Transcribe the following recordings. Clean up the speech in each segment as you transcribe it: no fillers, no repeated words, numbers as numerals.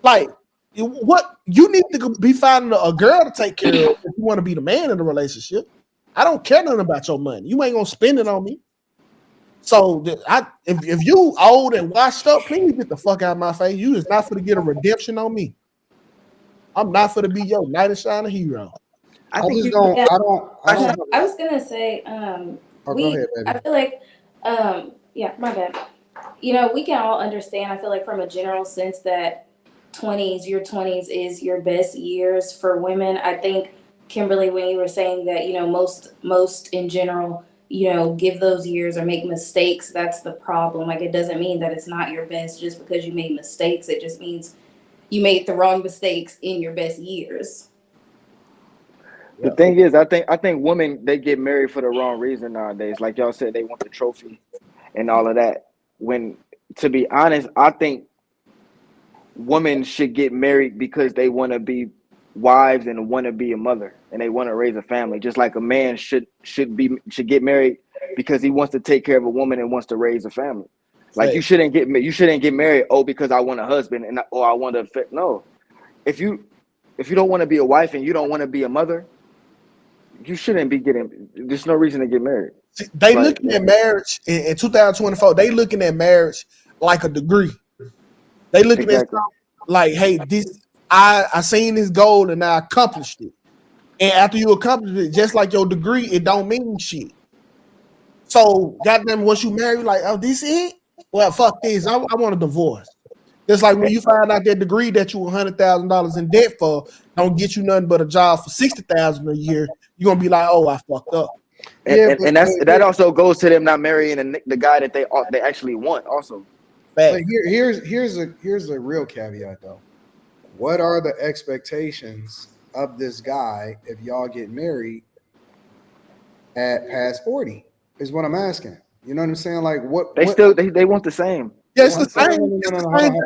Like, what you need to be finding a girl to take care of if you want to be the man in the relationship. I don't care nothing about your money. You ain't gonna spend it on me. So if you old and washed up, please get the fuck out of my face. You is not for to get a redemption on me. I'm not for to be your knight of shining hero. I I think just you. don't. Yeah, I don't. I was gonna say, Oh, go ahead, I baby. feel like, yeah, my bad. We can all understand. I feel like from a general sense that your 20s is your best years for women. I think Kimberly, when you were saying that, most in general, give those years or make mistakes. That's the problem. Like, it doesn't mean that it's not your best just because you made mistakes. It just means you made the wrong mistakes in your best years. The thing is, I think women, they get married for the wrong reason nowadays. Like y'all said, they want the trophy and all of that. When, to be honest, I think women should get married because they want to be wives and want to be a mother and they want to raise a family. Just like a man should get married because he wants to take care of a woman and wants to raise a family. Like, Hey, you shouldn't get married because I want a husband or I want to no. If you don't want to be a wife and you don't want to be a mother, you shouldn't be getting. There's no reason to get married. they Like, looking at marriage in 2024. They looking at marriage like a degree. They looking at exactly. something like, hey, this I seen this goal and I accomplished it. And after you accomplish it, just like your degree, it don't mean shit. So, goddamn, once you marry, like, oh, this it? Well, fuck this. I want a divorce. Just like when you find out that degree that you $100,000 in debt for don't get you nothing but a job for $60,000 a year, you're gonna be like, oh, I fucked up. And, Yeah, and, but and that also goes to them not marrying the guy that they actually want. Also, but Fact. here's a real caveat though. What are the expectations of this guy if y'all get married at past 40? Is what I'm asking. You know what I'm saying? Like they what still they want the same. Yeah, They it's want the the no, same. no, same. no, It's no, no, the no, hold on, same. hold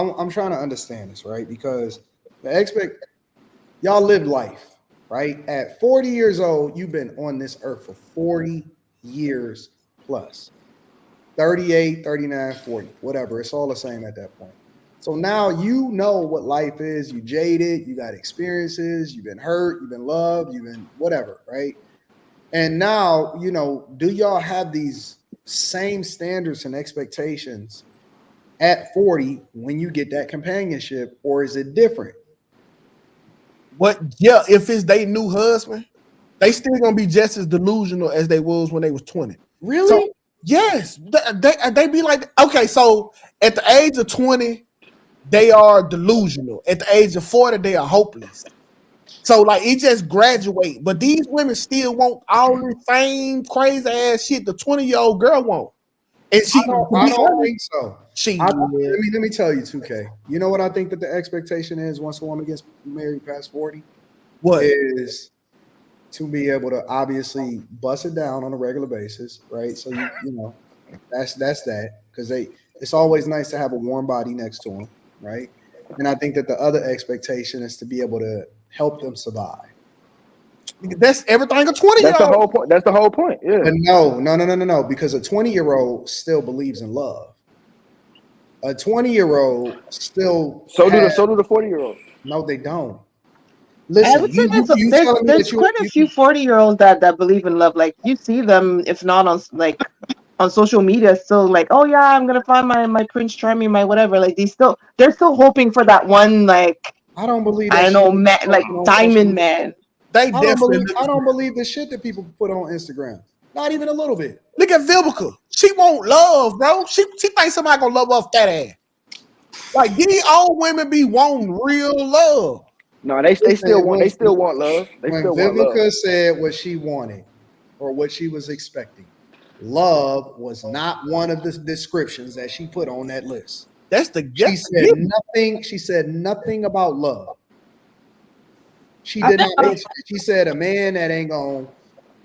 on. I'm trying to understand this, right? Because y'all live life, right? At 40 years old, you've been on this earth for 40 years plus. 38, 39, 40, whatever. It's all the same at that point. So now you know what life is. You jaded, you got experiences, you've been hurt, you've been loved, you've been whatever, right? And now, do y'all have these same standards and expectations at 40 when you get that companionship, or is it different? What? Yeah, if it's they new husband, they still gonna be just as delusional as they was when they was 20. So Really? yes, they be like, okay, so at the age of 20, they are delusional. At the age of 40, they are hopeless. So like it just graduate, but these women still want all the same crazy ass shit the 20-year-old girl want. And she, to I be don't honest, think so. she Let me tell you, 2K. You know what I think that the expectation is once a woman gets married past 40 what? is to be able to obviously bust it down on a regular basis, right? So that's that because it's always nice to have a warm body next to them, right? And I think that the other expectation is to be able to help them survive. That's everything a 20 That's year the old. whole point. That's the whole point. Yeah. But no, because a 20-year-old still believes in love. A 20-year-old still So do the has so do the 40-year-old. no, they don't. I Listen, would say you telling me there's that quite a you few 40-year-olds that believe in love. Like you see them, if not on like on social media, still like, oh yeah, I'm gonna find my Prince Charming, my whatever. Like they're still hoping for that one, like I don't believe I that don't shit know, that you man, like posting on social diamond media. man. They definitely I don't believe the shit that people put on Instagram. Not even a little bit. look at Vivica. She want love, bro. She thinks somebody gonna love off that ass. Like these old women be wanting real love. No, they still Listen, want love. They when still want love. Vivica said what she wanted or what she was expecting, love was not one of the descriptions that she put on that list. She That's the said given. nothing. She said nothing about love. She I did think not mention it. She said a man that ain't gonna, you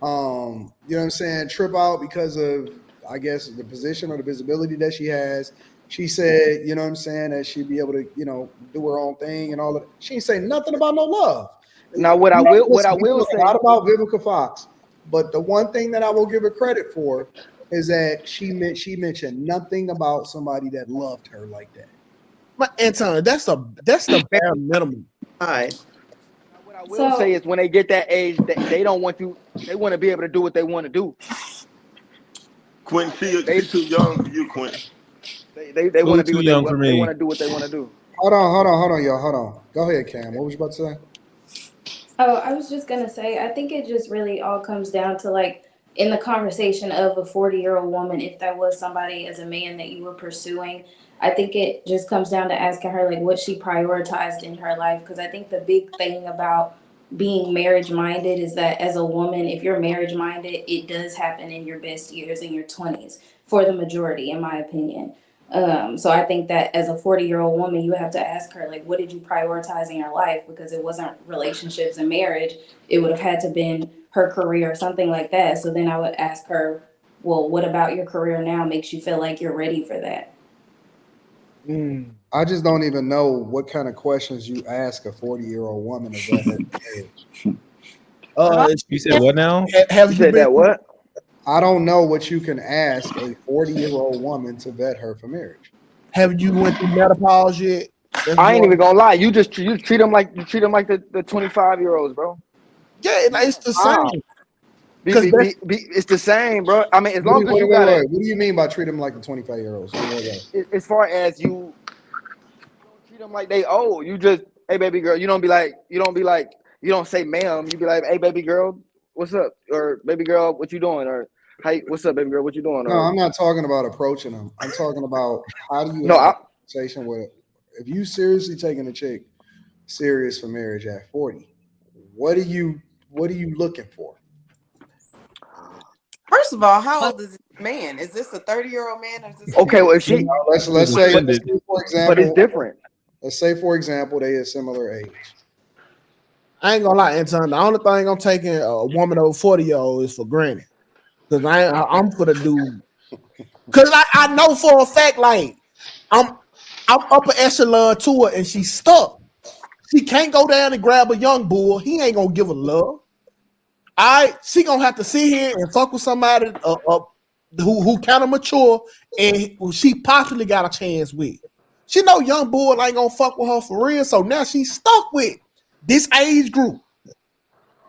know what I'm saying, trip out because of, I guess, the position or the visibility that she has. She said, you know what I'm saying, that she'd be able to, do her own thing and all of that. She ain't say nothing about no love. Now, what I Listen, we will talk a lot say, about Vivica Fox, but the one thing that I will give her credit for is that she mentioned nothing about somebody that loved her like that. Anton, that's the bare minimum. All right. What I will say is when they get that age, they don't want to. They want to be able to do what they want to do. Quentin, she's too young for you, Quentin. They want to be too what young for they me. want to do what they want to do. Hold on, y'all. Hold on. Go ahead, Cam. What was you about to say? Oh, I was just gonna say, I think it just really all comes down to like in the conversation of a 40-year-old woman, if that was somebody as a man that you were pursuing, I think it just comes down to asking her like what she prioritized in her life. Because I think the big thing about being marriage minded is that as a woman, if you're marriage minded, it does happen in your best years in your 20s for the majority, in my opinion. So I think that as a 40-year-old woman, you have to ask her, like, what did you prioritize in your life? Because it wasn't relationships and marriage. It would have had to been her career or something like that. So then I would ask her, well, what about your career now makes you feel like you're ready for that? I just don't even know what kind of questions you ask a 40-year-old woman of that age. You said what now? Have You you said been? that what? I don't know what you can ask a 40-year-old woman to vet her for marriage. Have you went through menopause yet? I ain't even gonna lie. You treat them like the 25-year-olds, bro. Yeah, it's the same. It's the same, bro. I mean, as long as you got it. What do you mean by treat them like the 25-year-olds? As far as you don't treat them like they old, you just, hey, baby girl. You don't say ma'am. You be like, hey, baby girl, what's up? Or baby girl, what you doing? Or hey, what's up, baby girl, what you doing? No, I'm not talking about approaching them. I'm talking about how do you have a conversation with it. If you seriously taking a chick serious for marriage at 40, what are you looking for? First of all, how old is this man? Is this a 30-year-old man or is this okay? Well, if she let's say for example, but it's different. Let's say for example they are similar age. I ain't gonna lie, Anton. The only thing I'm taking a woman over 40-year-old is for granted. Because I'm for the dude. Because I know for a fact, like, I'm upper echelon to her and she's stuck. She can't go down and grab a young bull. He ain't gonna give her love. She gonna have to sit here and fuck with somebody who kind of mature and who she possibly got a chance with. She know young bull ain't gonna fuck with her for real, so now she's stuck with this age group.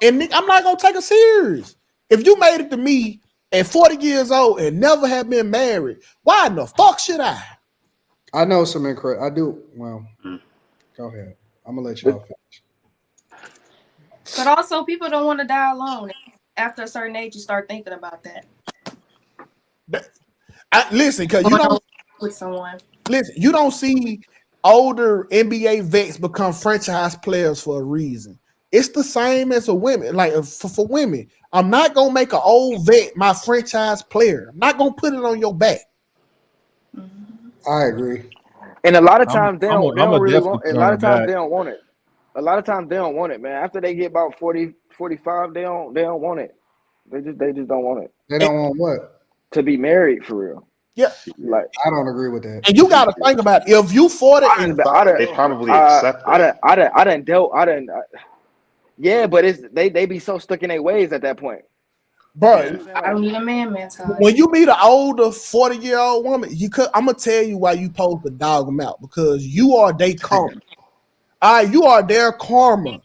And I'm not gonna take her serious. If you made it to me at 40 years old and never have been married, why in the fuck should I? I know some incredible. I do. Well, go ahead. I'm gonna let y'all finish. But also, people don't want to die alone. After a certain age, you start thinking about that. Listen, because you don't with someone. Listen, you don't see older NBA vets become franchise players for a reason. It's the same as a women. Like for women, I'm not gonna make an old vet my franchise player. I'm not gonna put it on your back. I agree. And a lot of times they don't really want. A lot of times back. they don't want it. A lot of times they don't want it, man. After they get about 40, 45, they don't want it. They just don't want it. They don't want what? To be married for real. Yeah, like I don't agree with that. And you got to think about it. If you 40, they probably accept it. Yeah, but they be so stuck in their ways at that point. Bro, I don't need a man mentality. When you meet an older 40-year-old woman, I'm gonna tell you why you supposed to dog them out, because you are their karma. You are their karma.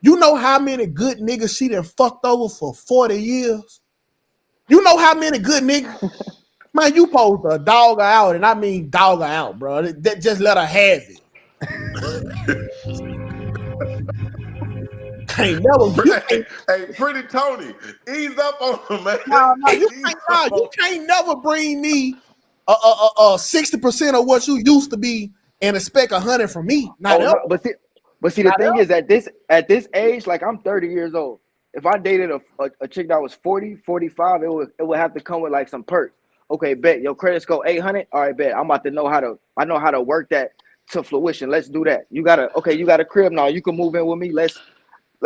You know how many good niggas she done fucked over for 40 years? You know how many good niggas? Man, you supposed to dog her out, and I mean dog her out, bro. Just let her have it. Hey, Pretty Tony, ease up on him, man. No, you can't never bring me 60% of what you used to be and expect 100 from me. But see, the thing is at this age, like I'm 30 years old. If I dated a chick that was 40, 45, it would have to come with like some perks. Okay, bet your credit score 800. All right, bet I'm about to know how to work that to fruition. Let's do that. You got a crib now. You can move in with me. Let's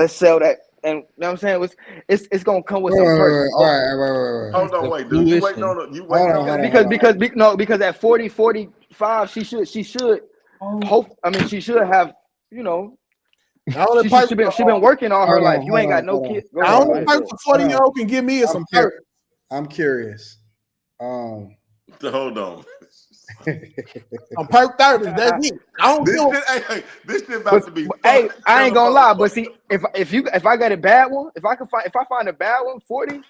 sell that. And you know what I'm saying? It's gonna come with some perks. All right. Hold on, wait, dude. You waiting on because at 40, 45, she should hope. I mean, she should have, you know. She been working all her life. You ain't got no kids. The only person 40-year-old can give me is some perks. I'm curious. Hold on. On perk 30s, that's it. I don't feel This shit about to be But, fun. hey, I ain't gonna lie, but see, if I got a bad one, if I find a bad one, 40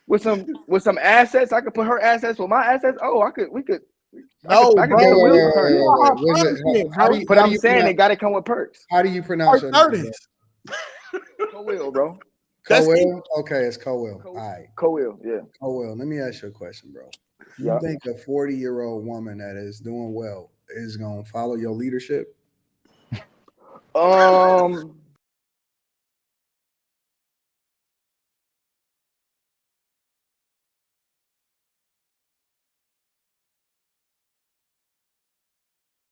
with some assets, I could put her assets with my assets. Oh, I could no, I could bro. get the wheels You turning. are her Was it, punishment, how do bro. you, But I'm saying it gotta come with perks. how do you pronounce Perk your name, 30s. Co-will, bro. That's it. Coel? Okay, it's Coel. All right. Co-will, yeah. Coel, let me ask you a question, bro. You Yeah. think a 40-year-old woman that is doing well is gonna follow your leadership? Um,